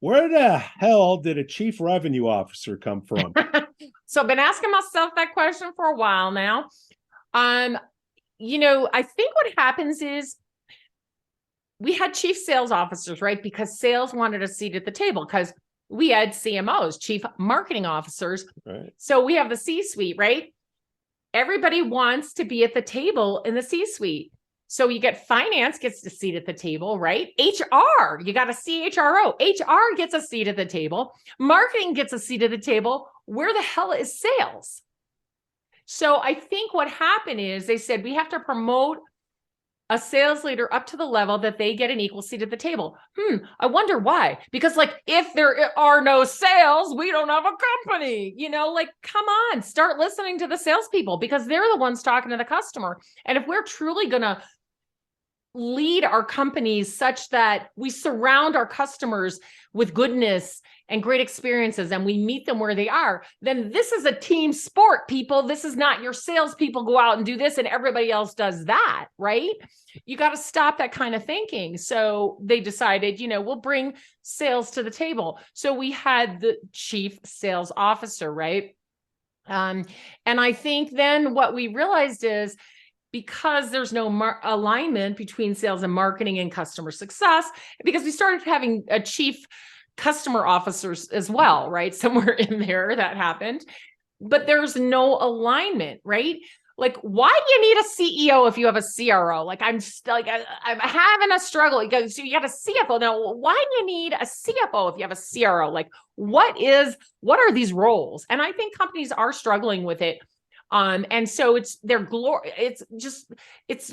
Where the hell did a chief revenue officer come from? So I've been asking myself that question for a while now. I think what happens is we had chief sales officers, right? Because sales wanted a seat at the table because we had CMOs, chief marketing officers. Right. So we have the C-suite, right? Everybody wants to be at the table in the C-suite. So you get finance gets a seat at the table, right? HR, you got a CHRO. HR gets a seat at the table. Marketing gets a seat at the table. Where the hell is sales? So I think what happened is they said we have to promote a sales leader up to the level that they get an equal seat at the table. I wonder why. Because if there are no sales, we don't have a company. Come on, start listening to the salespeople because they're the ones talking to the customer. And if we're truly going to lead our companies such that we surround our customers with goodness and great experiences and we meet them where they are, then this is a team sport, people. This is not your salespeople go out and do this and everybody else does that, right? You got to stop that kind of thinking. So they decided, we'll bring sales to the table. So we had the chief sales officer, right? And I think then what we realized is because there's no alignment between sales and marketing and customer success, because we started having a chief customer officers as well, right? Somewhere in there that happened, but there's no alignment, right? Why do you need a CEO if you have a CRO? I'm having a struggle. So you got a CFO. Now, why do you need a CFO if you have a CRO? What are these roles? And I think companies are struggling with it. And so it's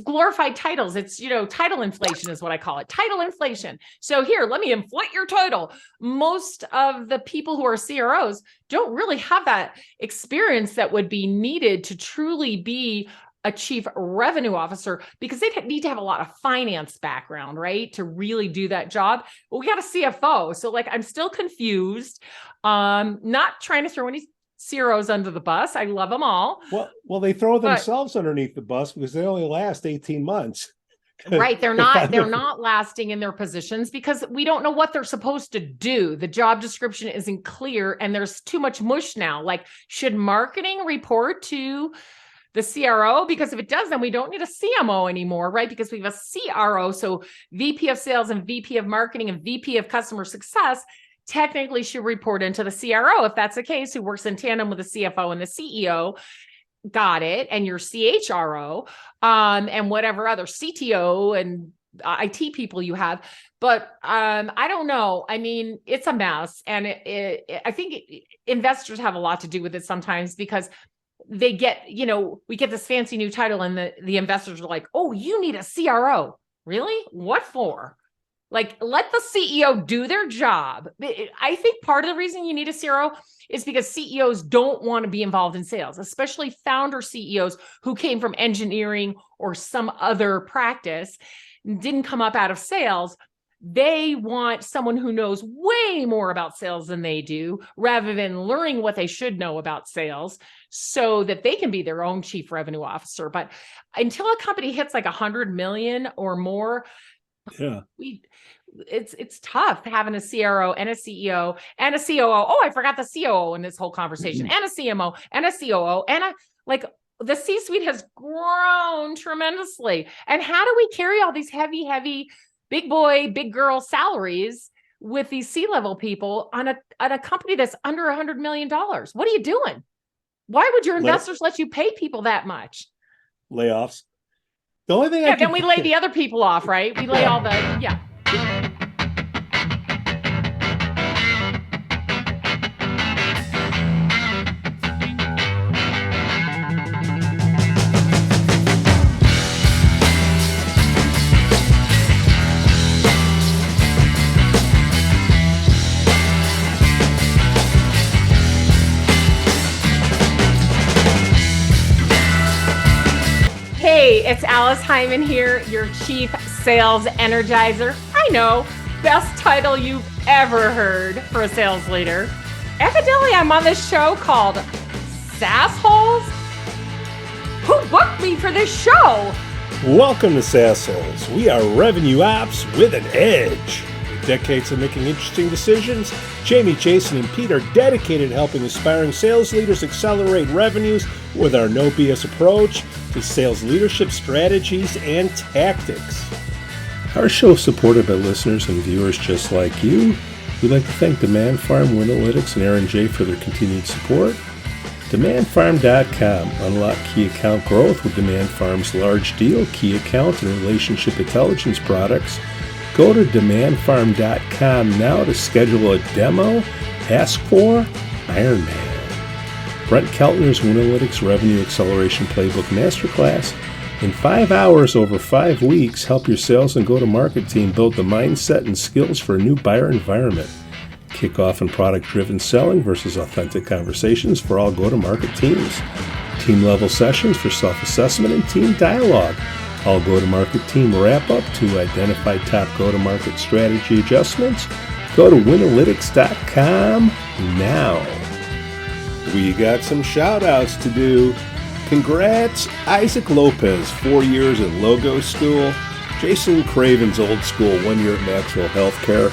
glorified titles. It's, title inflation is what I call it. Title inflation. So here, let me inflate your title. Most of the people who are CROs don't really have that experience that would be needed to truly be a chief revenue officer because they need to have a lot of finance background, right? To really do that job. Well, we got a CFO. So I'm still confused. Not trying to throw any CROs under the bus. I love them all. Well, they throw themselves underneath the bus because they only last 18 months. Right. They're not lasting in their positions because we don't know what they're supposed to do. The job description isn't clear and there's too much mush now. Should marketing report to the CRO? Because if it does, then we don't need a CMO anymore, right? Because we have a CRO. So VP of sales and VP of marketing and VP of customer success technically should report into the CRO. If that's the case, who works in tandem with the CFO and the CEO, got it. And your CHRO, and whatever other CTO and IT people you have. But I don't know. I mean, it's a mess. And I think investors have a lot to do with it sometimes because they get, we get this fancy new title and the investors are like, oh, you need a CRO. Really? What for? Let the CEO do their job. I think part of the reason you need a CRO is because CEOs don't want to be involved in sales, especially founder CEOs who came from engineering or some other practice, didn't come up out of sales. They want someone who knows way more about sales than they do, rather than learning what they should know about sales so that they can be their own chief revenue officer. But until a company hits 100 million or more, yeah, it's tough having a CRO and a CEO and a COO. Oh, I forgot the COO in this whole conversation, and a CMO and a COO and the C-suite has grown tremendously. And how do we carry all these heavy, big boy, big girl salaries with these C-level people on a company that's under $100 million? What are you doing? Why would your investors let you pay people that much? Layoffs. The only thing then we lay the other people off, right? We lay all the, Hey, it's Liz Heiman here, your Chief Sales Energizer. I know, best title you've ever heard for a sales leader. Evidently, I'm on this show called Sassholes. Who booked me for this show? Welcome to Sassholes. We are revenue ops with an edge. We decades of making interesting decisions, Jamie, Jason, and Pete are dedicated to helping aspiring sales leaders accelerate revenues with our no BS approach to sales leadership strategies and tactics. Our show is supported by listeners and viewers just like you. We'd like to thank Demand Farm, Winalytics, and Aaron J. for their continued support. DemandFarm.com. Unlock key account growth with Demand Farm's large deal, key account, and relationship intelligence products. Go to DemandFarm.com now to schedule a demo. Ask for Iron Man. Brent Keltner's Winalytics Revenue Acceleration Playbook Masterclass. In 5 hours over 5 weeks, help your sales and go-to-market team build the mindset and skills for a new buyer environment. Kickoff and product-driven selling versus authentic conversations for all go-to-market teams. Team-level sessions for self-assessment and team dialogue. All go-to-market team wrap-up to identify top go-to-market strategy adjustments. Go to Winalytics.com now. We got some shout-outs to do. Congrats, Isaac Lopez, 4 years at Logo School. Jason Craven's Old School, 1 year at Maxwell Healthcare.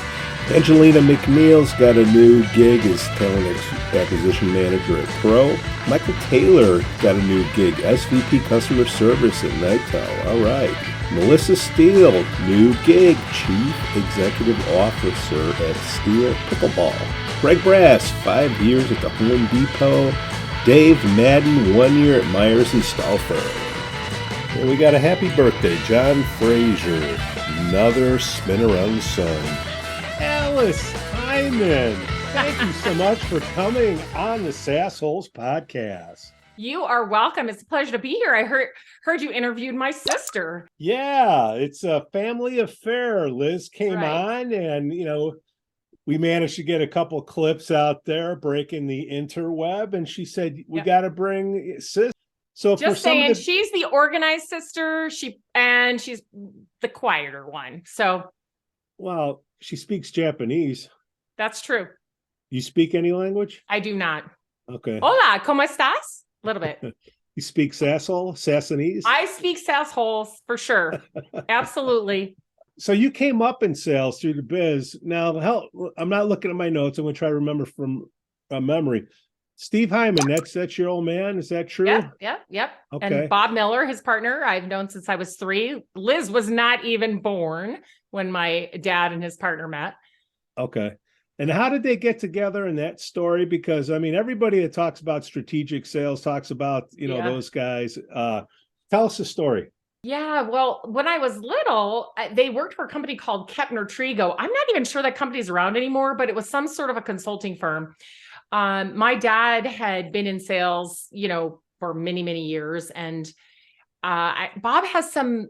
Angelina McNeil's got a new gig as Talent Acquisition Manager at Pro. Michael Taylor got a new gig, SVP Customer Service at NITO. All right. Melissa Steele, new gig, Chief Executive Officer at Steele Pickleball. Greg Brass, 5 years at the Home Depot. Dave Madden, 1 year at Myers and Stauffer. And we got a happy birthday, John Frazier, another spin around the sun. Alice Heiman, thank you so much for coming on the Sassholes podcast. You are welcome. It's a pleasure to be here. I heard you interviewed my sister. Yeah, it's a family affair. Liz came on and, we managed to get a couple clips out there breaking the interweb. And she said, we got to bring sis. So just saying, she's the organized sister. She's the quieter one. So, well, she speaks Japanese. That's true. You speak any language? I do not. Okay. Hola, ¿cómo estás? A little bit. You speak Sassanese? I speak Sassholes for sure. Absolutely. So you came up in sales through the biz. Now, hell, I'm not looking at my notes. I'm going to try to remember from memory. Steve Heiman, that's your old man. Is that true? Yep. Okay. And Bob Miller, his partner, I've known since I was 3. Liz was not even born when my dad and his partner met. Okay. And how did they get together in that story? Because, everybody that talks about strategic sales talks about, those guys. Tell us the story. Yeah, well, when I was little, they worked for a company called Kepner Trigo. I'm not even sure that company's around anymore, but it was some sort of a consulting firm. My dad had been in sales, for many, many years. And Bob has some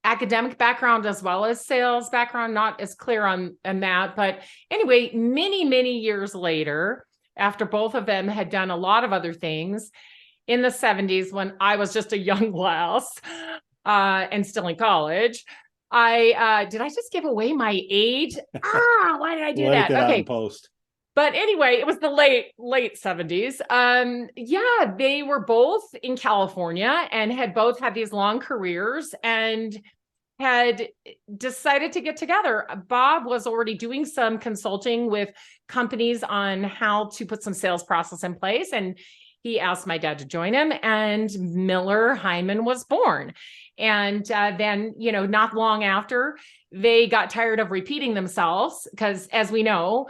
academic background as well as sales background, not as clear on that. But anyway, many, many years later, after both of them had done a lot of other things in the 70s, when I was just a young lass, and still in college, did I just give away my age? Why did I do that? Okay. Post. But anyway, it was the late 70s. They were both in California and had both had these long careers and had decided to get together. Bob was already doing some consulting with companies on how to put some sales process in place. And he asked my dad to join him, and Miller Heiman was born. And then, not long after, they got tired of repeating themselves because, as we know,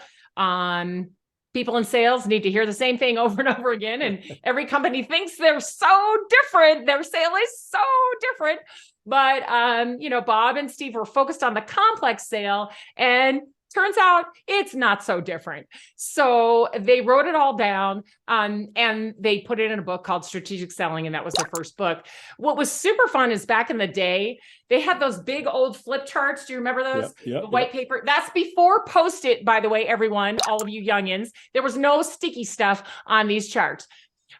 people in sales need to hear the same thing over and over again. And every company thinks they're so different. Their sale is so different. But, Bob and Steve were focused on the complex sale, and turns out it's not so different. So they wrote it all down, and they put it in a book called Strategic Selling, and that was their first book. What was super fun is back in the day, they had those big old flip charts. Do you remember those? Yep, the white paper. That's before Post-it, by the way, everyone, all of you youngins. There was no sticky stuff on these charts.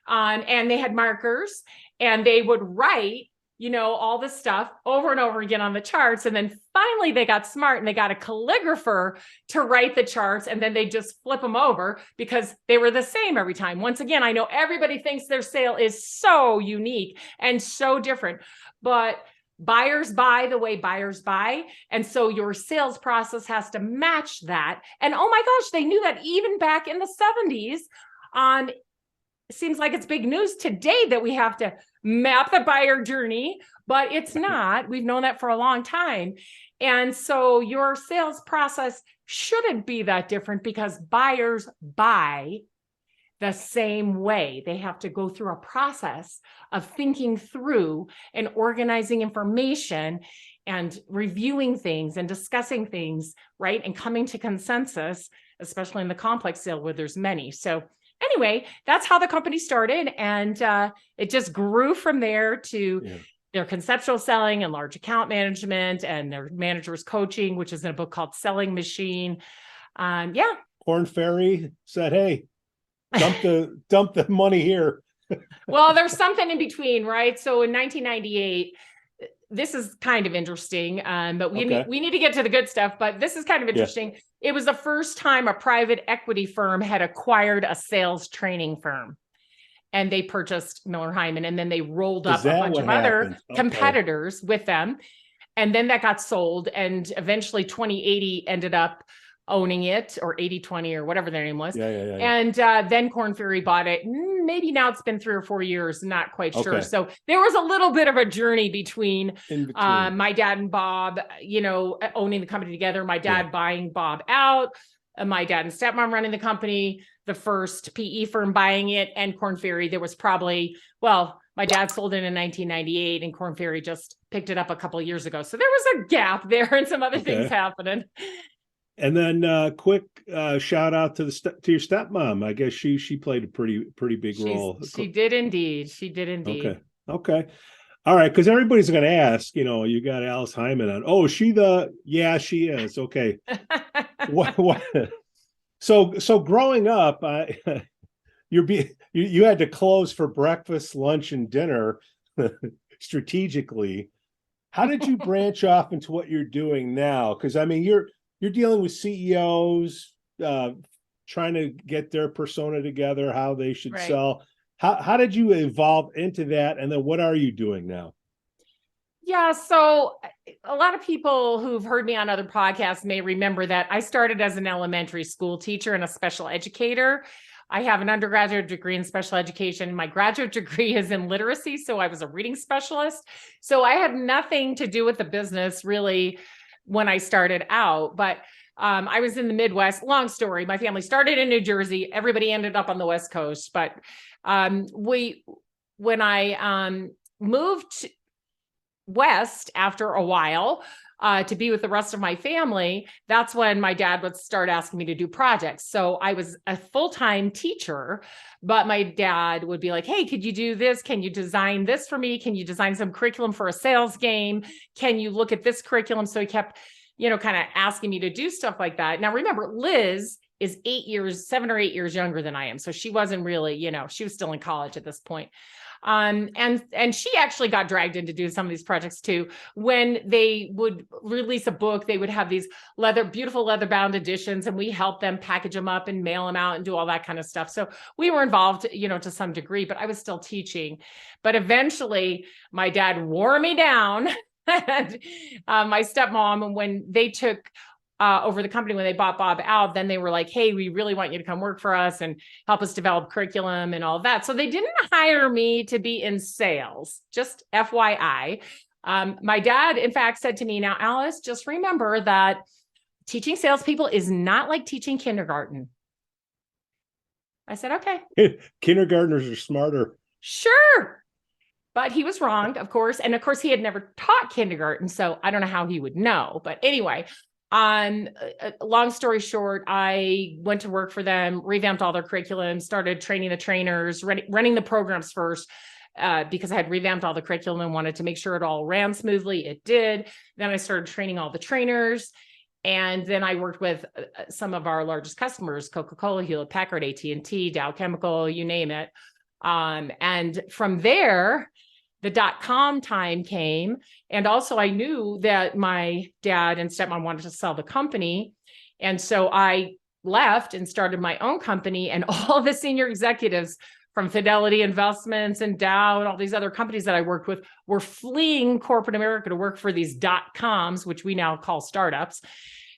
And they had markers, and they would write all this stuff over and over again on the charts. And then finally they got smart and they got a calligrapher to write the charts, and then they just flip them over because they were the same every time. Once again, I know everybody thinks their sale is so unique and so different, but Buyers buy the way buyers buy. And so your sales process has to match that. And oh my gosh, they knew that even back in the 70s. It seems like it's big news today that we have to map the buyer journey, but it's not. We've known that for a long time. And so your sales process shouldn't be that different because buyers buy the same way. They have to go through a process of thinking through and organizing information and reviewing things and discussing things, right? And coming to consensus, especially in the complex sale where there's many. So anyway, that's how the company started. And it just grew from there to their conceptual selling and large account management and their managers coaching, which is in a book called Selling Machine. Korn Ferry said, hey, dump the money here. Well, there's something in between, right? So in 1998, this is kind of interesting, but we need to get to the good stuff, but this is kind of interesting. It was the first time a private equity firm had acquired a sales training firm, and they purchased Miller Heiman, and then they rolled up a bunch of other competitors with them. And then that got sold, and eventually 2080 ended up owning it, or 80/20 or whatever their name was. And then Korn Ferry bought it. Maybe now it's been 3 or 4 years, not quite sure. So there was a little bit of a journey between my dad and Bob, owning the company together, my dad buying Bob out, my dad and stepmom running the company, the first PE firm buying it, and Korn Ferry. There was probably, my dad sold it in 1998 and Korn Ferry just picked it up a couple of years ago. So there was a gap there and some other things happening. And then quick shout out to your stepmom. I guess she played a pretty big role. She did indeed. She did indeed. Okay. All right. Because everybody's going to ask, you got Alice Heiman on. Oh, she is. Okay. what? So growing up, you had to close for breakfast, lunch, and dinner strategically. How did you branch off into what you're doing now? Because I mean, you're dealing with CEOs, trying to get their persona together, how they should sell. How did you evolve into that? And then what are you doing now? Yeah, so a lot of people who've heard me on other podcasts may remember that I started as an elementary school teacher and a special educator. I have an undergraduate degree in special education. My graduate degree is in literacy, so I was a reading specialist. So I had nothing to do with the business really when I started out, but I was in the Midwest. Long story. My family started in New Jersey. Everybody ended up on the West Coast. But when I moved west after a while to be with the rest of my family, that's when my dad would start asking me to do projects. So I was a full-time teacher, but my dad would be like, hey, could you do this? Can you design this for me? Can you design some curriculum for a sales game? Can you look at this curriculum? So he kept, kind of asking me to do stuff like that. Now, remember, Liz is 7 or 8 years younger than I am. So she wasn't really, she was still in college at this point. And she actually got dragged into doing some of these projects too. When they would release a book, they would have these beautiful leather bound editions, and we helped them package them up and mail them out and do all that kind of stuff. So we were involved, to some degree, but I was still teaching. But eventually my dad wore me down. And my stepmom, when they took over the company, when they bought Bob out, then they were like, hey, we really want you to come work for us and help us develop curriculum and all of that. So they didn't hire me to be in sales, just FYI. My dad, in fact, said to me, now, Alice, just remember that teaching salespeople is not like teaching kindergarten. I said, okay. Kindergartners are smarter. Sure. But he was wrong, of course. And of course, he had never taught kindergarten. So I don't know how he would know. But anyway, long story short, I went to work for them, revamped all their curriculum, started training the trainers, running the programs first, because I had revamped all the curriculum and wanted to make sure it all ran smoothly. It did. Then I started training all the trainers. And then I worked with some of our largest customers, Coca-Cola, Hewlett-Packard, AT&T, Dow Chemical, you name it. And from there, the .com time came. And also I knew that my dad and stepmom wanted to sell the company. And so I left and started my own company, and all the senior executives from Fidelity Investments and Dow and all these other companies that I worked with were fleeing corporate America to work for these .coms, which we now call startups.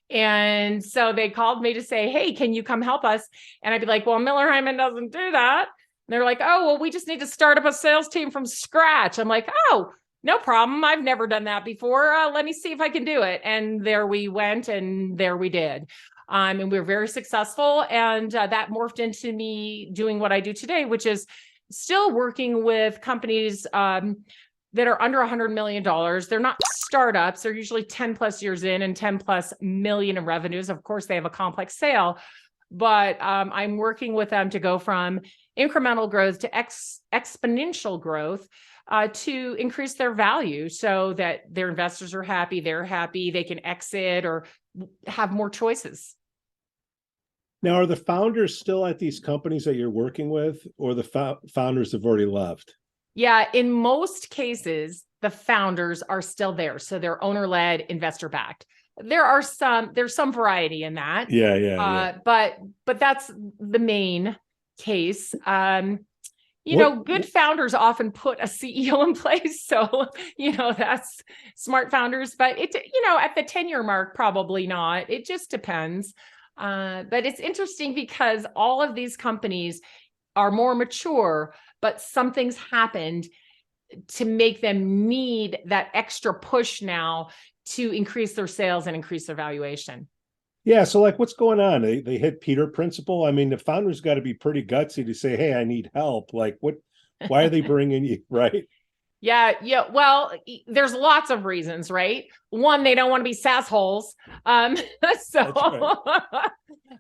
And so they called me to say, hey, can you come help us? And I'd be like, well, Miller Heiman doesn't do that. And they're like, oh, well, we just need to start up a sales team from scratch. I'm like, oh, no problem. I've never done that before. Let me see if I can do it. And there we went, and there we did. And we were very successful. And that morphed into me doing what I do today, which is still working with companies that are under $100 million. They're not startups. They're usually 10 plus years in and 10 plus million in revenues. Of course, they have a complex sale, but I'm working with them to go from incremental growth to exponential growth to increase their value so that their investors are happy, they're happy, they can exit or have more choices. Now, are the founders still at these companies that you're working with, or the founders have already left? Yeah, in most cases, the founders are still there. So they're owner-led, investor-backed. There's some variety in that. Yeah. But that's the main case. Good founders often put a CEO in place. So, that's smart founders, but at the 10-year mark, probably not. It just depends. But it's interesting because all of these companies are more mature, but something's happened to make them need that extra push now to increase their sales and increase their valuation. Yeah. So what's going on? They hit Peter principle. I mean, the founders got to be pretty gutsy to say, hey, I need help. Why are they bringing you? Right. Yeah. Well, there's lots of reasons, right? One, they don't want to be sassholes. So right.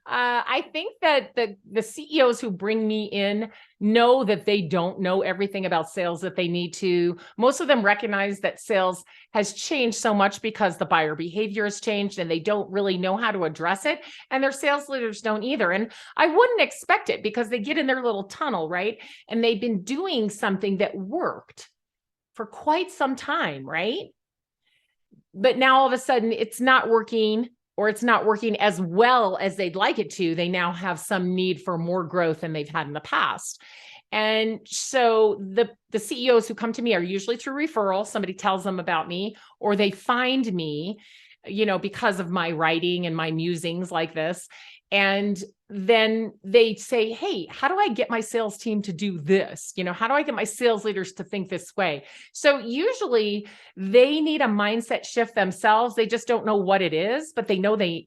I think that the CEOs who bring me in know that they don't know everything about sales that they need to. Most of them recognize that sales has changed so much because the buyer behavior has changed and they don't really know how to address it. And their sales leaders don't either. And I wouldn't expect it because they get in their little tunnel, right? And they've been doing something that worked for quite some time, right? But now all of a sudden it's not working, or it's not working as well as they'd like it to. They now have some need for more growth than they've had in the past. And so the CEOs who come to me are usually through referral. Somebody tells them about me, or they find me, because of my writing and my musings like this. And then they say, hey, how do I get my sales team to do this? How do I get my sales leaders to think this way? So usually they need a mindset shift themselves. They just don't know what it is, but they know they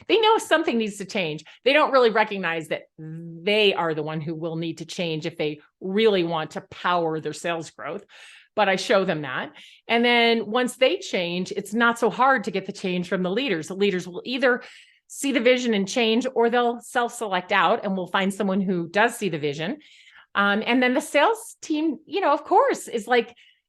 know something needs to change. They don't really recognize that they are the one who will need to change if they really want to power their sales growth. But I show them that. And then once they change, it's not so hard to get the change from the leaders. The leaders will either see the vision and change, or they'll self-select out and we'll find someone who does see the vision. And then the sales team, of course, is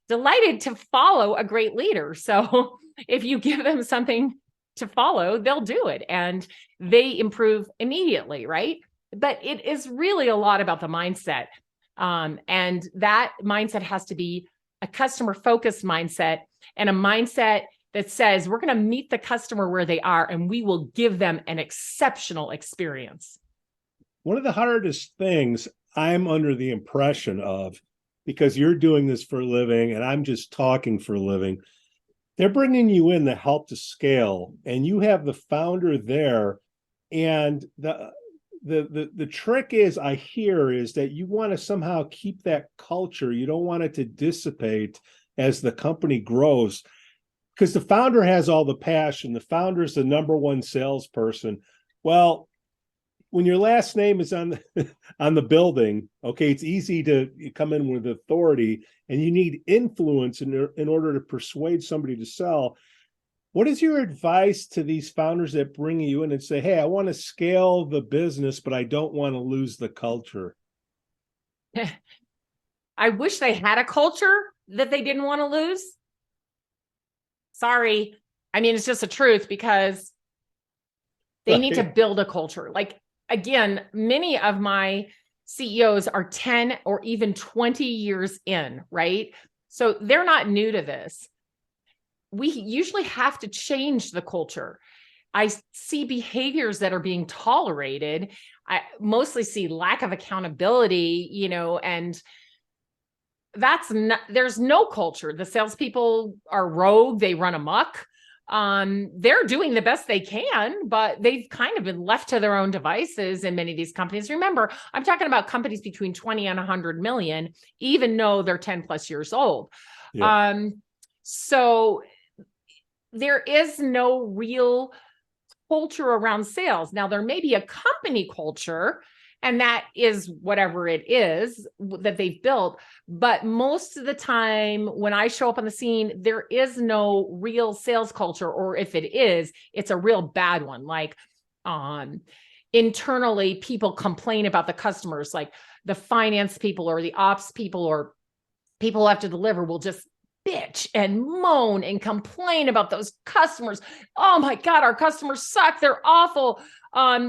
delighted to follow a great leader. So if you give them something to follow, they'll do it and they improve immediately, right? But it is really a lot about the mindset. And that mindset has to be a customer-focused mindset, and a mindset that says we're going to meet the customer where they are and we will give them an exceptional experience. One of the hardest things I'm under the impression of, because you're doing this for a living and I'm just talking for a living, they're bringing you in to help to scale, and you have the founder there. And the trick is, I hear, is that you want to somehow keep that culture. You don't want it to dissipate as the company grows, because the founder has all the passion. The founder is the number one salesperson. Well, when your last name is on the building, okay, it's easy to come in with authority, and you need influence in order to persuade somebody to sell. What is your advice to these founders that bring you in and say, hey, I want to scale the business, but I don't want to lose the culture? I wish they had a culture that they didn't want to lose. Sorry. I mean, it's just the truth, because they need to build a culture. Again, many of my CEOs are 10 or even 20 years in, right? So they're not new to this. We usually have to change the culture. I see behaviors that are being tolerated. I mostly see lack of accountability, and there's no culture. The salespeople are rogue. They run amok. They're doing the best they can, but they've kind of been left to their own devices in many of these companies. Remember, I'm talking about companies between 20 and 100 million, even though they're 10 plus years old. Yeah. So there is no real culture around sales. Now, there may be a company culture, and that is whatever it is that they've built. But most of the time when I show up on the scene, there is no real sales culture, or if it is, it's a real bad one. Like internally, people complain about the customers, like the finance people or the ops people or people who have to deliver will just bitch and moan and complain about those customers. Oh my God, our customers suck. They're awful.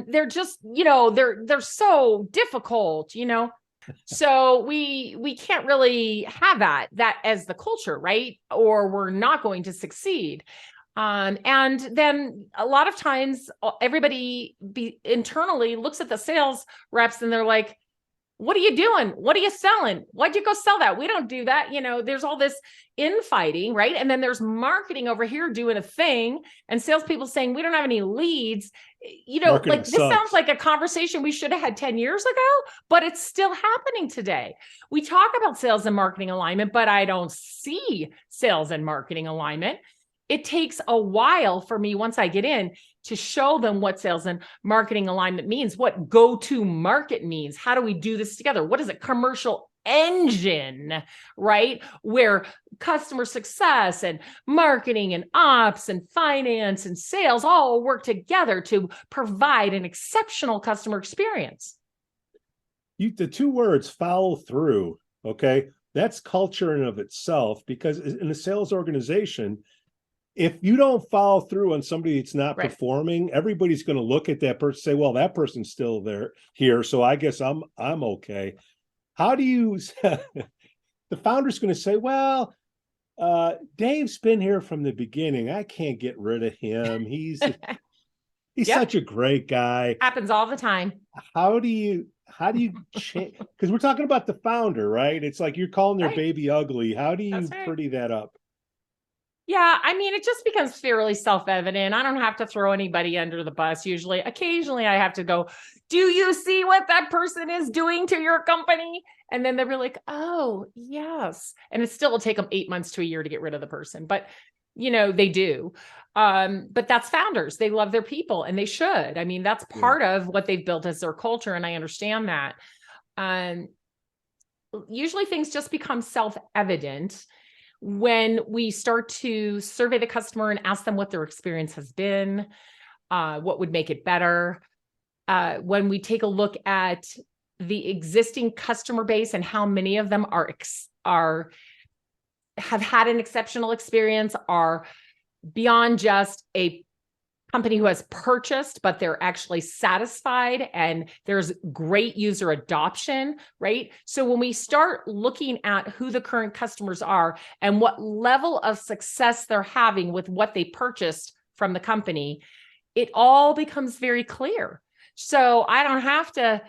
They're just, they're so difficult, So we can't really have that as the culture, right? Or we're not going to succeed. And then a lot of times everybody internally looks at the sales reps and they're like, what are you doing? What are you selling? Why'd you go sell that? We don't do that. There's all this infighting, right? And then there's marketing over here doing a thing and salespeople saying, we don't have any leads. Marketing like this sucks. sounds like a conversation we should have had 10 years ago, but it's still happening today. We talk about sales and marketing alignment, but I don't see sales and marketing alignment. It takes a while for me, once I get in, to show them what sales and marketing alignment means, what go-to market means. How do we do this together? What is a commercial engine, right? Where customer success and marketing and ops and finance and sales all work together to provide an exceptional customer experience. The two words, follow through, okay? That's culture in of itself, because in a sales organization, if you don't follow through on somebody that's not performing, everybody's going to look at that person and say, well, that person's still here, so I guess I'm okay. How do you the founder's going to say, well, Dave's been here from the beginning. I can't get rid of him. He's such a great guy. Happens all the time. How do you change? Because we're talking about the founder, right? It's like you're calling their baby ugly. How do you pretty that up? Yeah, I mean, it just becomes fairly self-evident. I don't have to throw anybody under the bus usually. Occasionally I have to go, do you see what that person is doing to your company? And then they're like, oh, yes. And it still will take them 8 months to a year to get rid of the person. But, they do. But that's founders. They love their people and they should. I mean, that's part of what they've built as their culture. And I understand that. Usually things just become self-evident when we start to survey the customer and ask them what their experience has been, what would make it better. When we take a look at the existing customer base and how many of them have had an exceptional experience, are beyond just a company who has purchased, but they're actually satisfied and there's great user adoption, right? So when we start looking at who the current customers are and what level of success they're having with what they purchased from the company, it all becomes very clear. So I don't have to,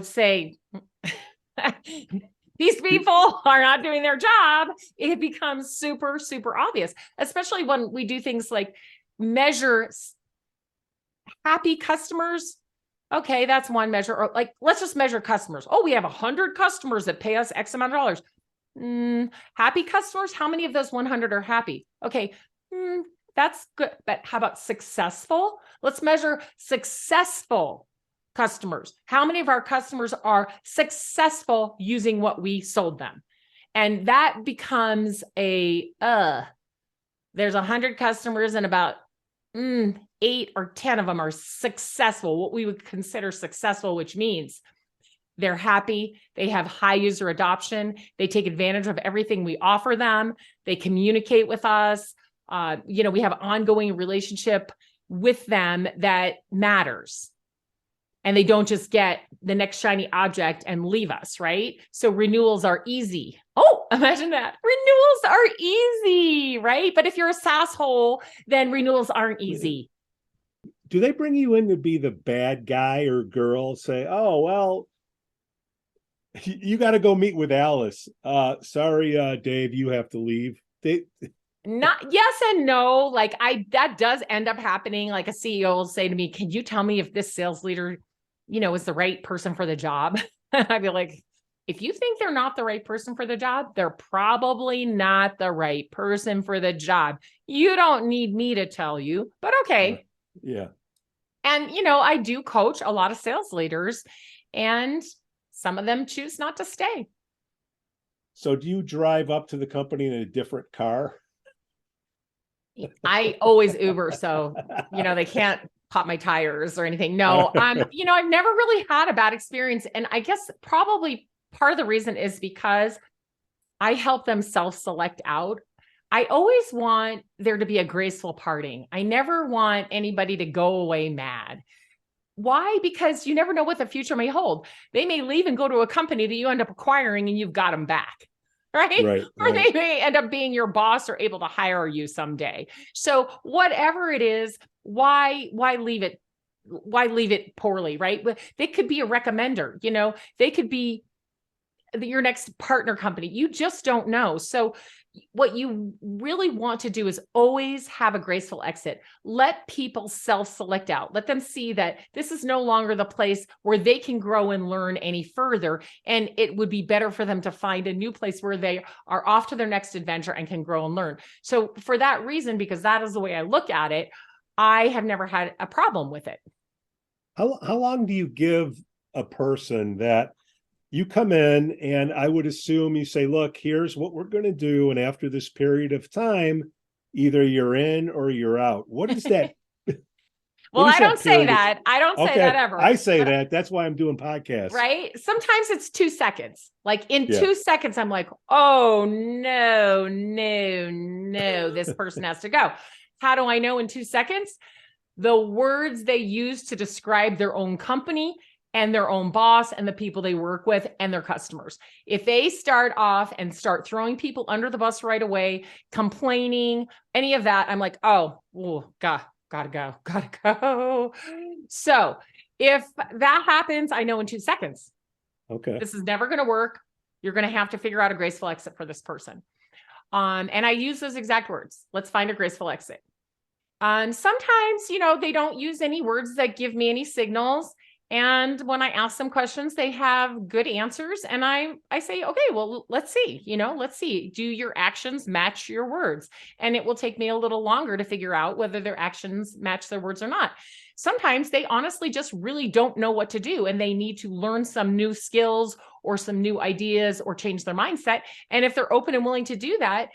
say, these people are not doing their job. It becomes super, super obvious, especially when we do things like measure happy customers. Okay, that's one measure. Or like, let's just measure customers. Oh, we have 100 customers that pay us X amount of dollars. Happy customers, how many of those 100 are happy? Okay, that's good. But how about successful? Let's measure successful customers. How many of our customers are successful using what we sold them? And that becomes there's 100 customers and about 8 or 10 of them are successful, what we would consider successful, which means they're happy, they have high user adoption, they take advantage of everything we offer them, they communicate with us, we have an ongoing relationship with them that matters. And they don't just get the next shiny object and leave us, right? So renewals are easy. Oh, imagine that. Renewals are easy, right? But if you're a SaaS hole, then renewals aren't easy. do they bring you in to be the bad guy or girl? Say, oh, well, you got to go meet with Alice. Sorry, Dave, you have to leave. Not yes and no. Like that does end up happening. Like a CEO will say to me, can you tell me if this sales leader, is the right person for the job? I'd be like, if you think they're not the right person for the job, they're probably not the right person for the job. You don't need me to tell you, but okay. Yeah. And, I do coach a lot of sales leaders, and some of them choose not to stay. So do you drive up to the company in a different car? I always Uber, so, they can't pop my tires or anything. No, I've never really had a bad experience. And I guess probably part of the reason is because I help them self-select out. I always want there to be a graceful parting. I never want anybody to go away mad. Why? Because you never know what the future may hold. They may leave and go to a company that you end up acquiring and you've got them back. Right? Or they may end up being your boss or able to hire you someday. So whatever it is, why leave it? Why leave it poorly, right? They could be a recommender, they could be your next partner company. You just don't know. So what you really want to do is always have a graceful exit. Let people self-select out. Let them see that this is no longer the place where they can grow and learn any further. And it would be better for them to find a new place where they are off to their next adventure and can grow and learn. So for that reason, because that is the way I look at it, I have never had a problem with it. How long do you give a person that you come in, and I would assume you say, look, here's what we're going to do. And after this period of time, either you're in or you're out. What is that? Well, I don't say that. I don't say that ever. I say that. That's why I'm doing podcasts. Right? Sometimes it's 2 seconds. Like in 2 seconds, I'm like, oh, no, this person has to go. How do I know in 2 seconds? The words they use to describe their own company and their own boss and the people they work with and their customers. If they start off and start throwing people under the bus right away, complaining, any of that, I'm like, gotta go. So if that happens, I know in 2 seconds, okay, this is never going to work. You're going to have to figure out a graceful exit for this person. And I use those exact words. Let's find a graceful exit. Sometimes, they don't use any words that give me any signals. And when I ask them questions, they have good answers. And I say, okay, well, let's see, let's see. Do your actions match your words? And it will take me a little longer to figure out whether their actions match their words or not. Sometimes they honestly just really don't know what to do, and they need to learn some new skills or some new ideas or change their mindset. And if they're open and willing to do that,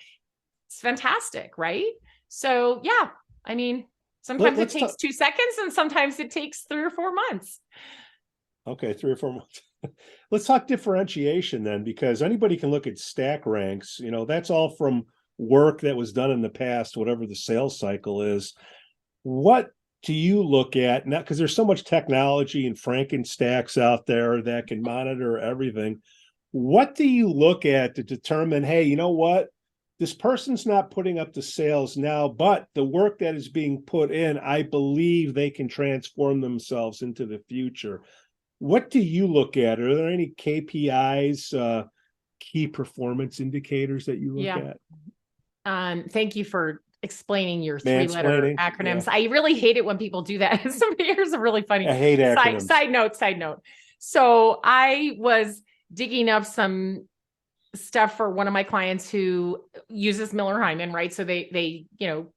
it's fantastic, right? So yeah, sometimes it takes 2 seconds and sometimes it takes 3 or 4 months. Okay, 3 or 4 months. Let's talk differentiation then, because anybody can look at stack ranks. That's all from work that was done in the past, whatever the sales cycle is. What do you look at now? Because there's so much technology and Frankenstacks out there that can monitor everything. What do you look at to determine, hey, you know what? This person's not putting up the sales now, but the work that is being put in, I believe they can transform themselves into the future. What do you look at? Are there any KPIs, key performance indicators that you look at? Thank you for explaining your 3-letter acronyms. Yeah. I really hate it when people do that. Here's a really funny I hate acronyms. Side note. So I was digging up some stuff for one of my clients who uses Miller Heiman, right? So they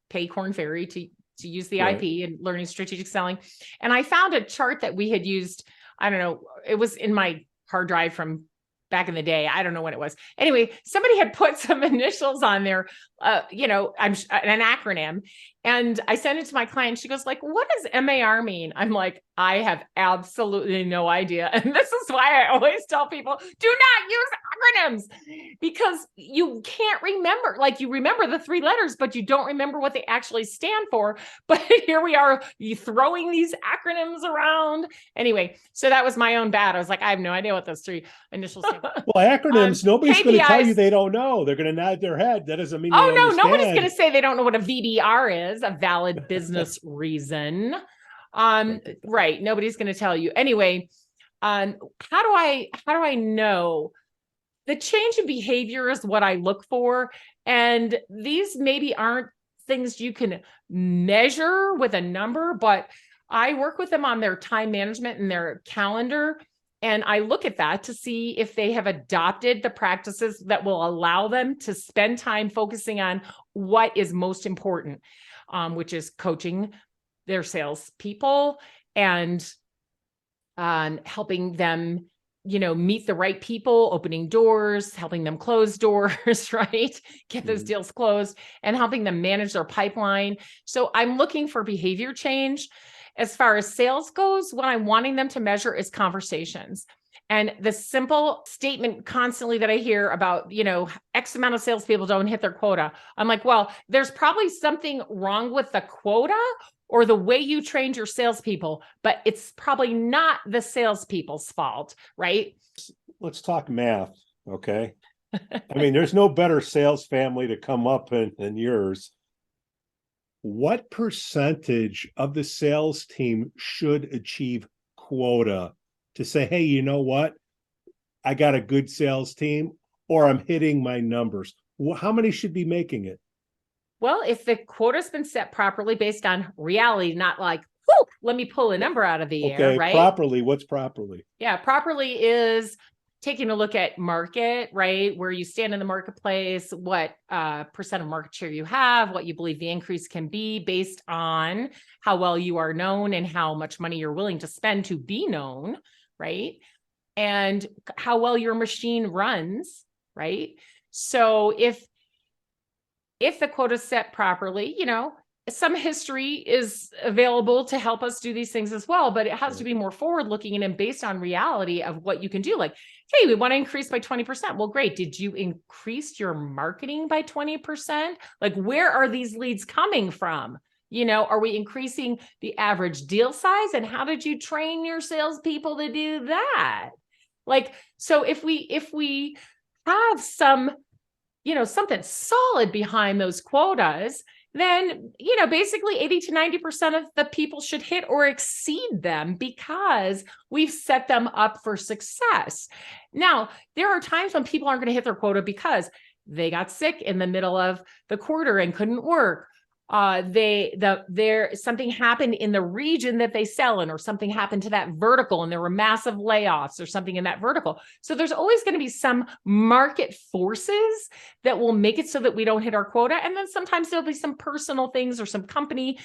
pay Korn Ferry to use the IP and learning strategic selling. And I found a chart that we had used. I don't know. It was in my hard drive from back in the day. I don't know when it was. Anyway, somebody had put some initials on there, an acronym. And I sent it to my client. She goes like, what does MAR mean? I'm like, I have absolutely no idea. And this is why I always tell people, do not use acronyms, because you can't remember. Like, you remember the 3 letters, but you don't remember what they actually stand for. But here we are, you throwing these acronyms around. Anyway, so that was my own bad. I was like, I have no idea what those 3 initials stand for. Well, acronyms, nobody's going to tell you they don't know. They're going to nod their head. That doesn't mean they understand. Nobody's going to say they don't know what a VBR is, a valid business reason. Right. Nobody's going to tell you. Anyway, how do I know? The change in behavior is what I look for. And these maybe aren't things you can measure with a number, but I work with them on their time management and their calendar. And I look at that to see if they have adopted the practices that will allow them to spend time focusing on what is most important, which is coaching their salespeople and helping them meet the right people, opening doors, helping them close doors, right? Get those deals closed and helping them manage their pipeline. So I'm looking for behavior change. As far as sales goes, what I'm wanting them to measure is conversations. And the simple statement constantly that I hear about, X amount of salespeople don't hit their quota. I'm like, well, there's probably something wrong with the quota or the way you trained your salespeople, but it's probably not the salespeople's fault, right? Let's talk math, okay? I mean, there's no better sales family to come up than yours. What percentage of the sales team should achieve quota to say, hey, you know what? I got a good sales team, or I'm hitting my numbers? How many should be making it? Well, if the quota's been set properly based on reality, not like, whoo, let me pull a number out of the air, right? Properly, what's properly? Yeah, properly is taking a look at market, right? Where you stand in the marketplace, what percent of market share you have, what you believe the increase can be based on how well you are known and how much money you're willing to spend to be known, right? And how well your machine runs, right? So if the quota is set properly, some history is available to help us do these things as well, but it has to be more forward looking and based on reality of what you can do. Like, hey, we want to increase by 20%. Well, great. Did you increase your marketing by 20%? Like, where are these leads coming from? Are we increasing the average deal size? And how did you train your salespeople to do that? Like, so if we have some, something solid behind those quotas, then, basically 80 to 90% of the people should hit or exceed them because we've set them up for success. Now, there are times when people aren't going to hit their quota because they got sick in the middle of the quarter and couldn't work. Something happened in the region that they sell in, or something happened to that vertical and there were massive layoffs or something in that vertical. So there's always going to be some market forces that will make it so that we don't hit our quota. And then sometimes there'll be some personal things or some company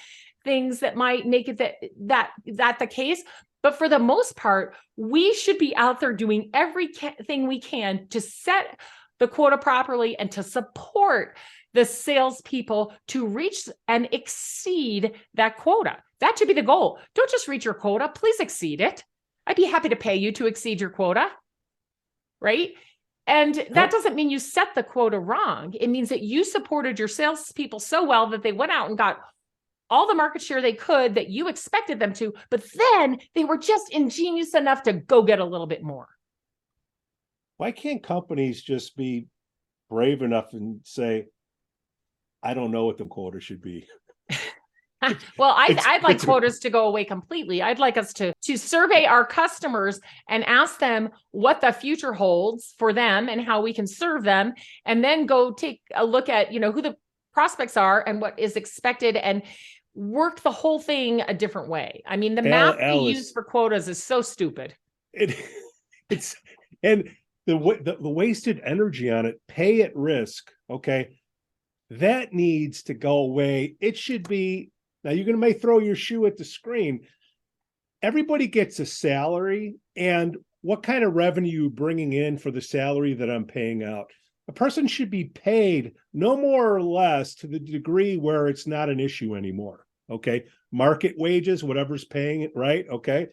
things that might make it that the case. But for the most part, we should be out there doing everything we can to set the quota properly and to support the salespeople to reach and exceed that quota. That should be the goal. Don't just reach your quota, please exceed it. I'd be happy to pay you to exceed your quota, right? And that doesn't mean you set the quota wrong. It means that you supported your salespeople so well that they went out and got all the market share they could that you expected them to, but then they were just ingenious enough to go get a little bit more. Why can't companies just be brave enough and say, I don't know what the quota should be? Well, I'd like quotas to go away completely. I'd like us to survey our customers and ask them what the future holds for them and how we can serve them, and then go take a look at, who the prospects are and what is expected, and work the whole thing a different way. I mean, the math we use for quotas is so stupid. It's and the wasted energy on it, pay at risk, okay? That needs to go away. It should be, now you're going to may throw your shoe at the screen. Everybody gets a salary, and what kind of revenue you bringing in for the salary that I'm paying out? A person should be paid no more or less to the degree where it's not an issue anymore. Okay. Market wages, whatever's paying it, right? Okay.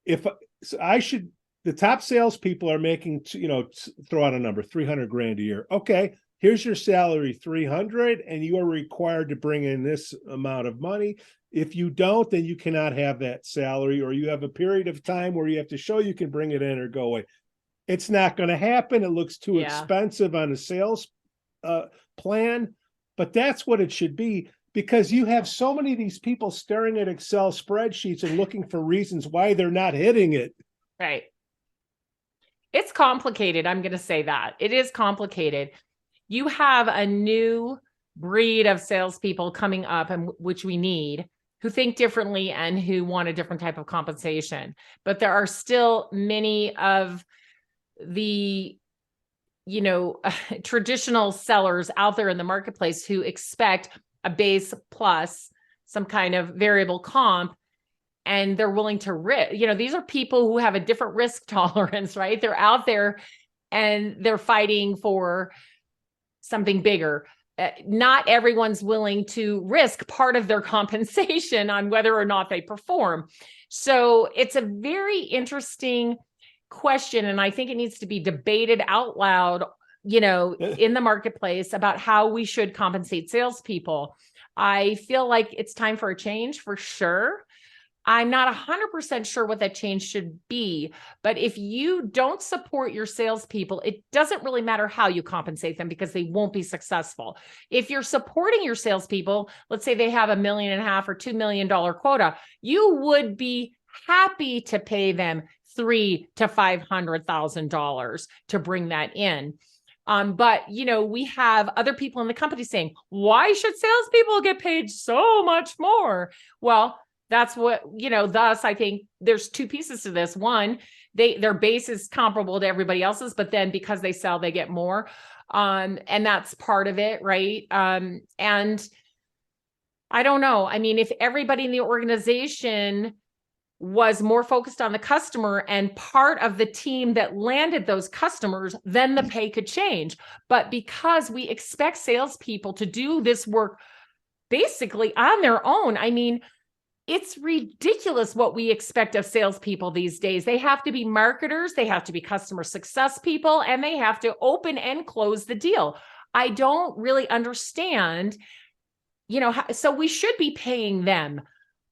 The top salespeople are making, throw out a number, 300 grand a year. Okay. Here's your salary, 300, and you are required to bring in this amount of money. If you don't, then you cannot have that salary, or you have a period of time where you have to show you can bring it in or go away. It's not going to happen. It looks too expensive on a sales plan, but that's what it should be. because you have so many of these people staring at Excel spreadsheets and looking for reasons why they're not hitting it. Right. It's complicated. I'm going to say that. It is complicated. You have a new breed of salespeople coming up, and which we need, who think differently and who want a different type of compensation. But there are still many of the, traditional sellers out there in the marketplace who expect a base plus some kind of variable comp, and they're willing to risk. These are people who have a different risk tolerance, right? They're out there and they're fighting for something bigger. Not everyone's willing to risk part of their compensation on whether or not they perform. So it's a very interesting question. And I think it needs to be debated out loud, in the marketplace about how we should compensate salespeople. I feel like it's time for a change for sure. I'm not 100% sure what that change should be, but if you don't support your salespeople, it doesn't really matter how you compensate them because they won't be successful. If you're supporting your salespeople, let's say they have $1.5 million or $2 million quota, you would be happy to pay them $300,000 to $500,000 to bring that in. But we have other people in the company saying, why should salespeople get paid so much more? Well, that's what, thus I think there's two pieces to this. One, their base is comparable to everybody else's, but then because they sell, they get more. And that's part of it. Right. And I don't know. I mean, if everybody in the organization was more focused on the customer and part of the team that landed those customers, then the pay could change. But because we expect salespeople to do this work basically on their own, I mean, it's ridiculous what we expect of salespeople these days. They have to be marketers, they have to be customer success people, and they have to open and close the deal. I don't really understand, so we should be paying them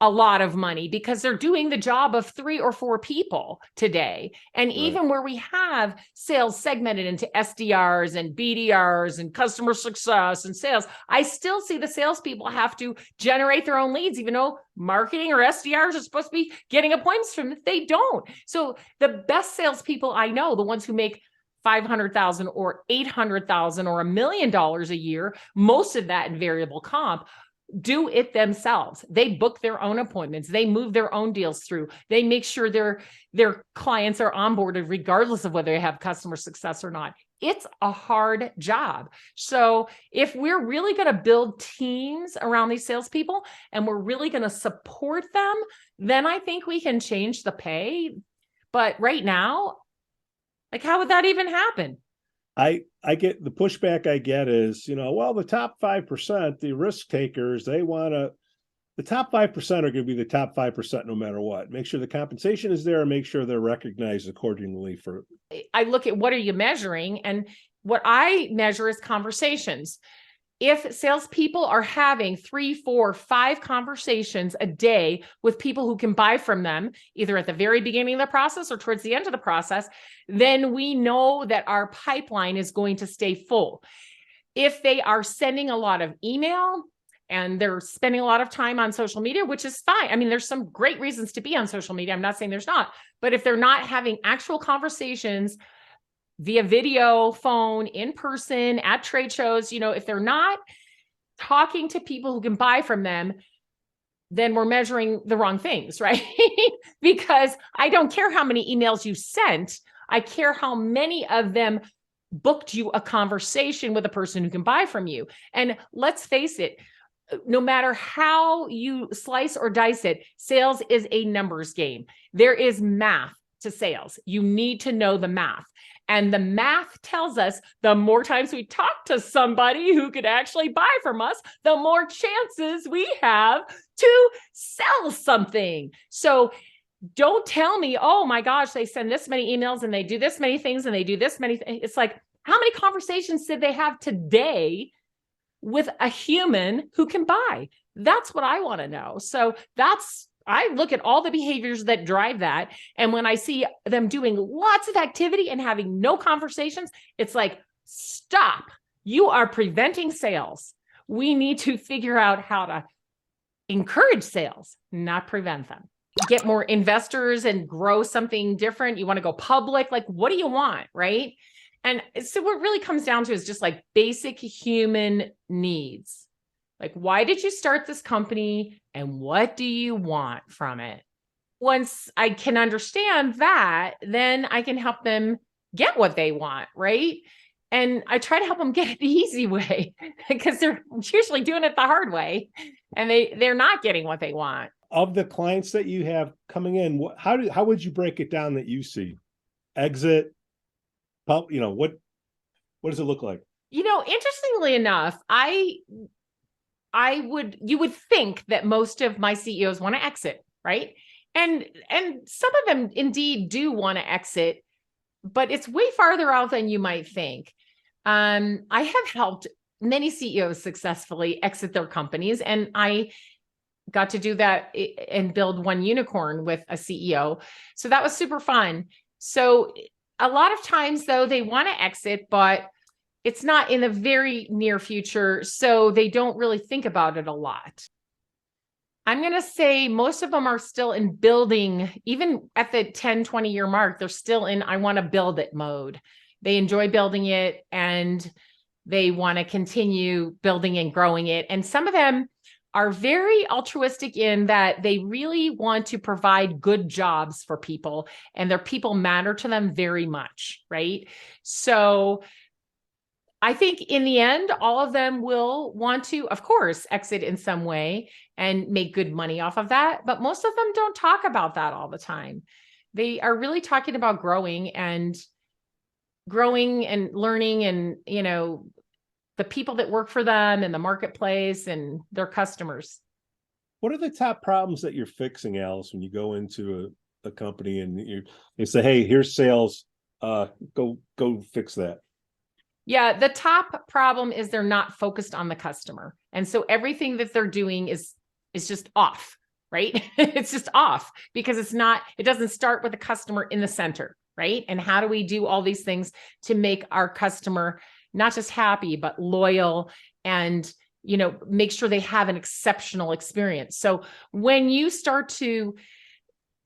a lot of money because they're doing the job of 3 or 4 people today. And right. Even where we have sales segmented into SDRs and BDRs and customer success and sales, I still see the salespeople have to generate their own leads, even though marketing or SDRs are supposed to be getting appointments from them. They don't. So the best salespeople I know, the ones who make $500,000 or $800,000 or $1 million a year, most of that in variable comp, do it themselves. They book their own appointments. They move their own deals through. They make sure their clients are onboarded regardless of whether they have customer success or not. It's a hard job. So if we're really going to build teams around these salespeople and we're really going to support them, then I think we can change the pay. But right now, how would that even happen? I get the pushback I get is, well, the top 5%, the risk takers, the top 5% are going to be the top 5% no matter what. Make sure the compensation is there and make sure they're recognized accordingly. I look at what are you measuring, and what I measure is conversations. If salespeople are having 3, 4, 5 conversations a day with people who can buy from them, either at the very beginning of the process or towards the end of the process, then we know that our pipeline is going to stay full. If they are sending a lot of email and they're spending a lot of time on social media, which is fine. I mean, there's some great reasons to be on social media. I'm not saying there's not, but if they're not having actual conversations via video, phone, in person, at trade shows, if they're not talking to people who can buy from them, then we're measuring the wrong things, right? Because I don't care how many emails you sent. I care how many of them booked you a conversation with a person who can buy from you. And let's face it, no matter how you slice or dice it, sales is a numbers game. There is math to sales. You need to know the math. And the math tells us the more times we talk to somebody who could actually buy from us, the more chances we have to sell something. So don't tell me, oh my gosh, they send this many emails and they do this many things and they do this many things. It's like, how many conversations did they have today with a human who can buy? That's what I want to know. So I look at all the behaviors that drive that. And when I see them doing lots of activity and having no conversations, it's like, stop. You are preventing sales. We need to figure out how to encourage sales, not prevent them. Get more investors and grow something different. You want to go public. Like, what do you want? Right. And so what it really comes down to is just like basic human needs. Like, why did you start this company and what do you want from it? Once I can understand that, then I can help them get what they want. Right. And I try to help them get it the easy way because they're usually doing it the hard way and they're not getting what they want. Of the clients that you have coming in, how would you break it down that you see? Exit, what does it look like? Interestingly enough, you would think that most of my CEOs want to exit, right? And some of them indeed do want to exit, but it's way farther out than you might think. I have helped many CEOs successfully exit their companies, and I got to do that and build one unicorn with a CEO. So that was super fun. So a lot of times though, they want to exit, but it's not in the very near future. So they don't really think about it a lot. I'm going to say most of them are still in building, even at the 10, 20 year mark, they're still in, I want to build it mode. They enjoy building it and they want to continue building and growing it. And some of them are very altruistic in that they really want to provide good jobs for people and their people matter to them very much, right? So I think in the end, all of them will want to, of course, exit in some way and make good money off of that. But most of them don't talk about that all the time. They are really talking about growing and learning and, the people that work for them and the marketplace and their customers. What are the top problems that you're fixing, Alice, when you go into a company and you say, hey, here's sales, go fix that? Yeah, the top problem is they're not focused on the customer. And so everything that they're doing is just off, right? It's just off because it doesn't start with the customer in the center, right? And how do we do all these things to make our customer not just happy, but loyal and, make sure they have an exceptional experience. So when you start to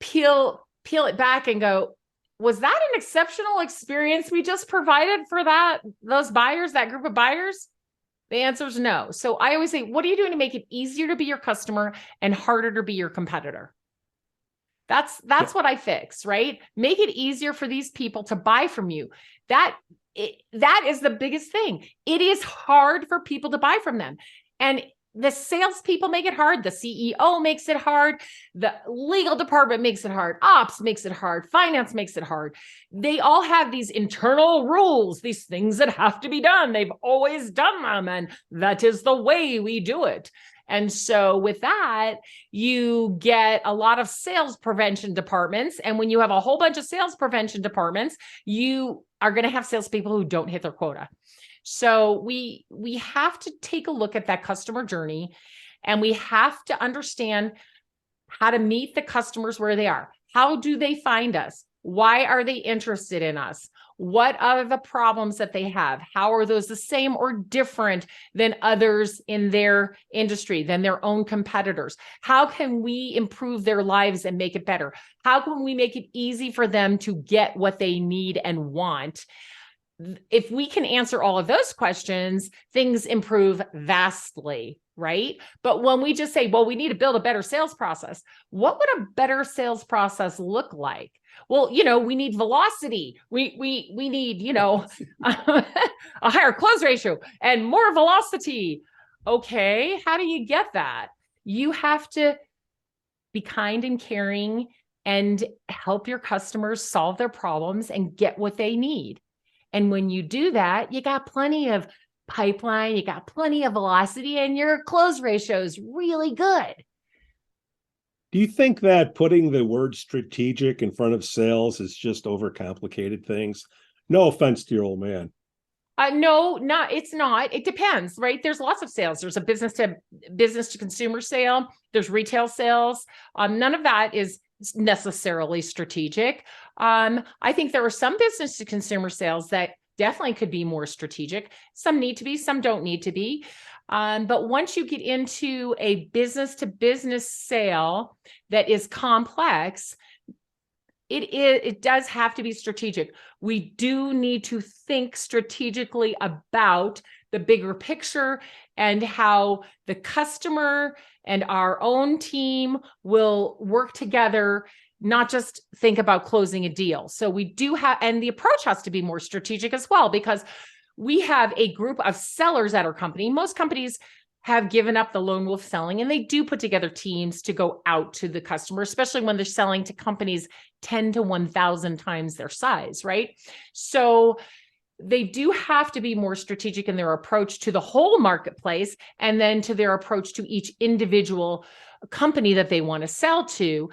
peel it back and go, was that an exceptional experience we just provided for those buyers, that group of buyers? The answer is no. So I always say, what are you doing to make it easier to be your customer and harder to be your competitor? That's what I fix, right? Make it easier for these people to buy from you. That is the biggest thing. It is hard for people to buy from them. And the salespeople make it hard. The CEO makes it hard. The legal department makes it hard. Ops makes it hard. Finance makes it hard. They all have these internal rules, these things that have to be done. They've always done them. And that is the way we do it. And so with that, you get a lot of sales prevention departments. And when you have a whole bunch of sales prevention departments, you are going to have salespeople who don't hit their quota. So we have to take a look at that customer journey and we have to understand how to meet the customers where they are. How do they find us? Why are they interested in us? What are the problems that they have? How are those the same or different than others in their industry, than their own competitors? How can we improve their lives and make it better? How can we make it easy for them to get what they need and want? If we can answer all of those questions, things improve vastly, right? But when we just say, well, we need to build a better sales process, what would a better sales process look like? Well, we need velocity. We need, a higher close ratio and more velocity. Okay, how do you get that? You have to be kind and caring and help your customers solve their problems and get what they need. And when you do that, you got plenty of pipeline, you got plenty of velocity, and your close ratio is really good. Do you think that putting the word strategic in front of sales is just overcomplicated things? No offense to your old man. No, it's not. It depends, right? There's lots of sales. There's a business to consumer sale. There's retail sales. None of that is necessarily strategic. I think there are some business to consumer sales that definitely could be more strategic. Some need to be, some don't need to be. But once you get into a business to business sale that is complex, it does have to be strategic. We do need to think strategically about the bigger picture and how the customer and our own team will work together, not just think about closing a deal. So we do have, and the approach has to be more strategic as well, because we have a group of sellers at our company. Most companies have given up the lone wolf selling, and they do put together teams to go out to the customer, especially when they're selling to companies 10 to 1,000 times their size, right? So they do have to be more strategic in their approach to the whole marketplace, and then to their approach to each individual company that they want to sell to.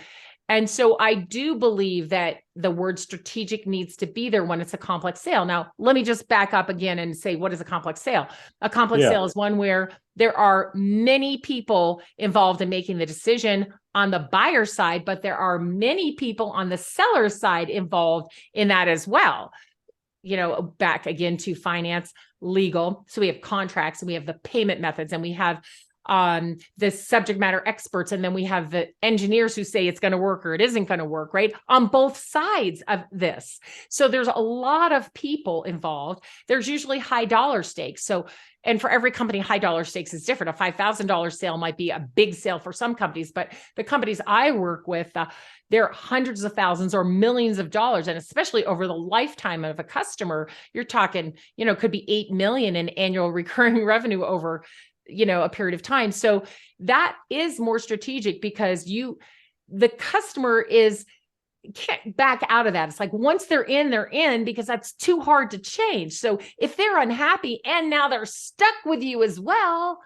And so I do believe that the word strategic needs to be there when it's a complex sale. Now, let me just back up again and say, what is a complex sale? A complex sale is one where there are many people involved in making the decision on the buyer side, but there are many people on the seller side involved in that as well. You know, back again to finance, legal. So we have contracts, and we have the payment methods, and we have the subject matter experts, and then we have the engineers who say it's going to work or it isn't going to work, right? On both sides of this. So there's a lot of people involved. There's usually high dollar stakes. So, and for every company, high dollar stakes is different. A $5,000 sale might be a big sale for some companies, but the companies I work with, they're hundreds of thousands or millions of dollars. And especially over the lifetime of a customer, you're talking, you know, could be 8 million in annual recurring revenue over, you know, a period of time. So that is more strategic, because the customer can't back out of that. It's like, once they're in, because that's too hard to change. So if they're unhappy and now they're stuck with you as well,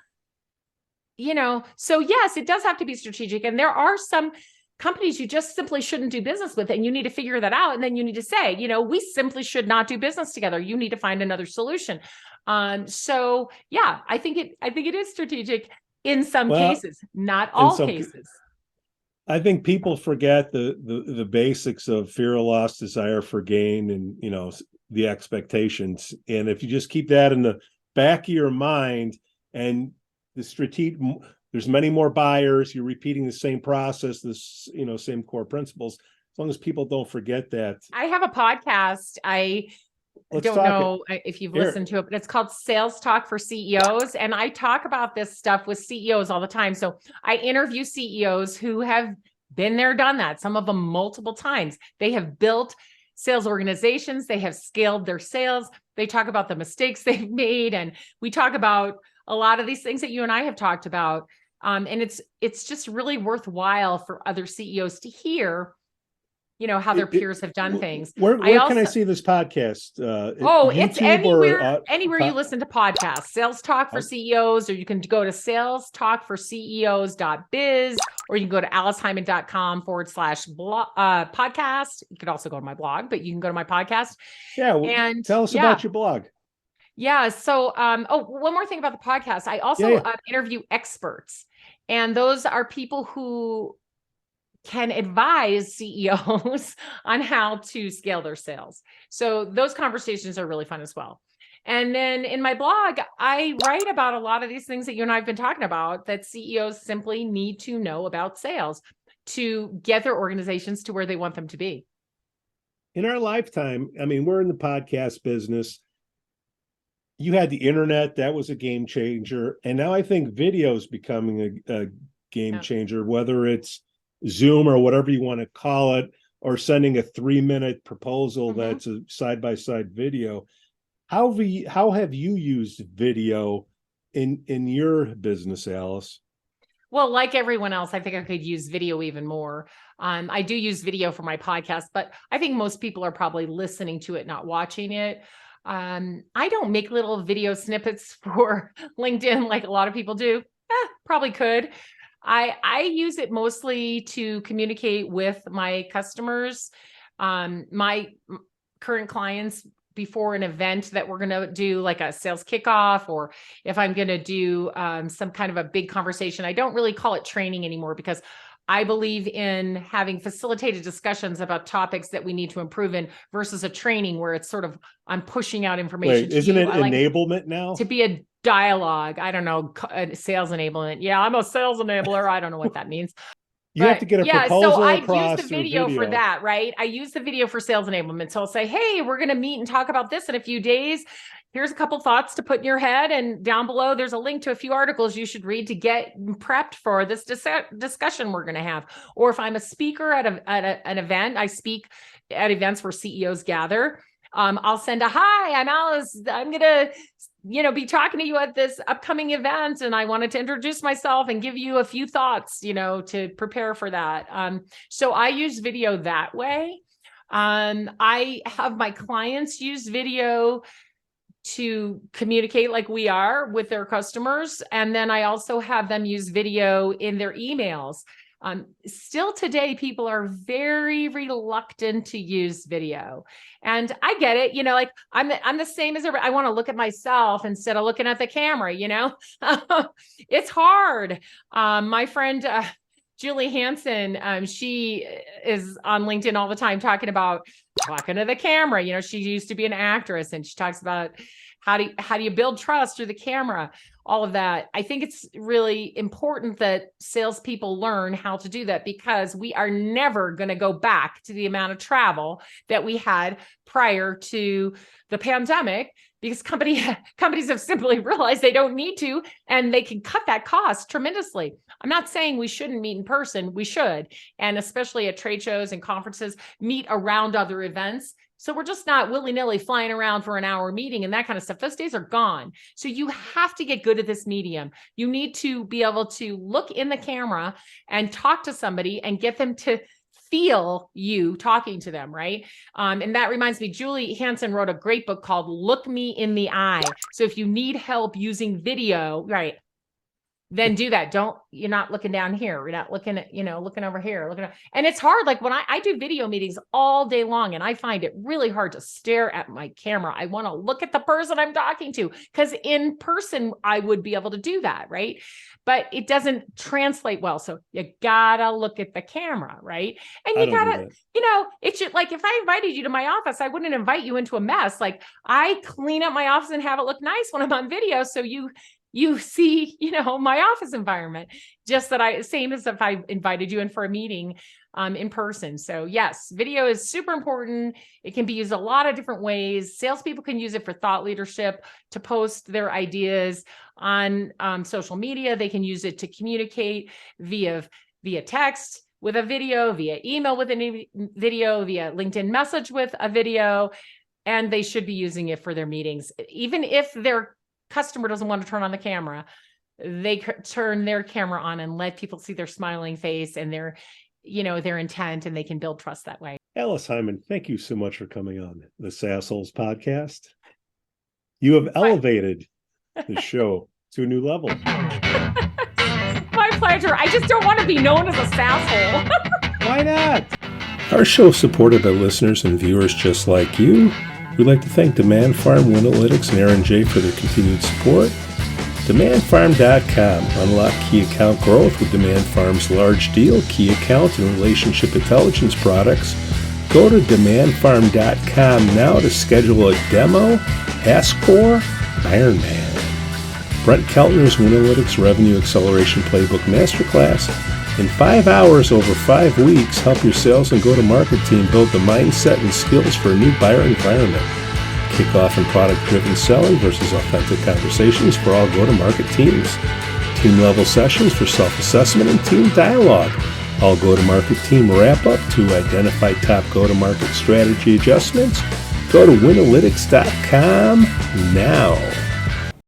you know, so yes, it does have to be strategic. And there are some companies you just simply shouldn't do business with, and you need to figure that out. And then you need to say, you know, we simply should not do business together. You need to find another solution. So yeah, I think it is strategic in some cases, not all cases. I think people forget the basics of fear of loss, desire for gain, and, you know, the expectations. And if you just keep that in the back of your mind, and there's many more buyers, you're repeating the same process, you know, same core principles. As long as people don't forget that. I have a podcast. I don't know if you've listened to it, but it's called Sales Talk for CEOs. And I talk about this stuff with CEOs all the time. So I interview CEOs who have been there, done that, some of them multiple times. They have built sales organizations. They have scaled their sales. They talk about the mistakes they've made. And we talk about a lot of these things that you and I have talked about. And it's just really worthwhile for other CEOs to hear, you know, how their peers have done things. Where can I see this podcast? It's anywhere you listen to podcasts. Sales Talk for CEOs, or you can go to salestalkforceos.biz, or you can go to aliceheiman.com/podcast. You could also go to my blog, but you can go to my podcast. Yeah. And tell us about your blog. Yeah. So, one more thing about the podcast. I also interview experts, and those are people who can advise CEOs on how to scale their sales. So those conversations are really fun as well. And then in my blog, I write about a lot of these things that you and I have been talking about, that CEOs simply need to know about sales to get their organizations to where they want them to be. In our lifetime, I mean, we're in the podcast business. You had the internet, that was a game changer. And now I think video is becoming a game changer, whether it's Zoom or whatever you want to call it, or sending a 3-minute proposal that's a side-by-side video. How have you used video in your business, Alice? Well, like everyone else, I think I could use video even more. I do use video for my podcast, but I think most people are probably listening to it, not watching it. I don't make little video snippets for LinkedIn like a lot of people do. Probably could. I use it mostly to communicate with my customers, my current clients, before an event that we're going to do, like a sales kickoff, or if I'm going to do some kind of a big conversation. I don't really call it training anymore, because I believe in having facilitated discussions about topics that we need to improve in, versus a training where it's sort of, I'm pushing out information. Wait, isn't it enablement now? To be a dialogue. I don't know, sales enablement. Yeah, I'm a sales enabler. I don't know what that means. You have to get a proposal so I across use the through video for that, right? I use the video for sales enablement. So I'll say, hey, we're going to meet and talk about this in a few days. Here's a couple thoughts to put in your head. And down below, there's a link to a few articles you should read to get prepped for this discussion we're going to have. Or if I'm a speaker at an event, I speak at events where CEOs gather. I'll send a, hi, I'm Alice. I'm going to be talking to you at this upcoming event. And I wanted to introduce myself and give you a few thoughts, to prepare for that. So I use video that way. I have my clients use video to communicate like we are with their customers. And then I also have them use video in their emails. Still today, people are very reluctant to use video. And I get it, like I'm the same as everybody. I want to look at myself instead of looking at the camera, it's hard. My friend, Julie Hansen, she is on LinkedIn all the time talking to the camera. She used to be an actress, and she talks about how do you build trust through the camera, all of that. I think it's really important that salespeople learn how to do that, because we are never going to go back to the amount of travel that we had prior to the pandemic, because companies have simply realized they don't need to, and they can cut that cost tremendously. I'm not saying we shouldn't meet in person. We should. And especially at trade shows and conferences, meet around other events. So we're just not willy-nilly flying around for an hour meeting and that kind of stuff. Those days are gone. So you have to get good at this medium. You need to be able to look in the camera and talk to somebody and get them to feel you talking to them, right? And that reminds me, Julie Hansen wrote a great book called Look Me in the Eye. So if you need help using video, right, then do that. You're not looking down here. We're not looking at, looking over here, and it's hard. Like when I do video meetings all day long, and I find it really hard to stare at my camera. I want to look at the person I'm talking to, because in person, I would be able to do that. Right. But it doesn't translate well. So you gotta look at the camera. Right. And you gotta, it should, like, if I invited you to my office, I wouldn't invite you into a mess. Like, I clean up my office and have it look nice when I'm on video. So you see, my office environment, just same as if I invited you in for a meeting in person. So yes, video is super important. It can be used a lot of different ways. Salespeople can use it for thought leadership, to post their ideas on social media. They can use it to communicate via text with a video, via email with a video, via LinkedIn message with a video, and they should be using it for their meetings. Even if their customer doesn't want to turn on the camera, they turn their camera on and let people see their smiling face and their intent, and they can build trust that way. Alice Heiman, thank you so much for coming on the Sassholes podcast. You have elevated the show to a new level. My pleasure. I just don't want to be known as a sasshole. Why not? Our show is supported by listeners and viewers just like you. We'd like to thank Demand Farm, Winalytics, and Aaron J. for their continued support. DemandFarm.com. Unlock key account growth with Demand Farm's large deal, key account, and relationship intelligence products. Go to DemandFarm.com now to schedule a demo. Ask for Iron Man. Brent Keltner's Winalytics Revenue Acceleration Playbook Masterclass. In 5 hours over 5 weeks, help your sales and go-to-market team build the mindset and skills for a new buyer environment. Kickoff and product-driven selling versus authentic conversations for all go-to-market teams. Team-level sessions for self-assessment and team dialogue. All go-to-market team wrap-up to identify top go-to-market strategy adjustments. Go to Winalytics.com now.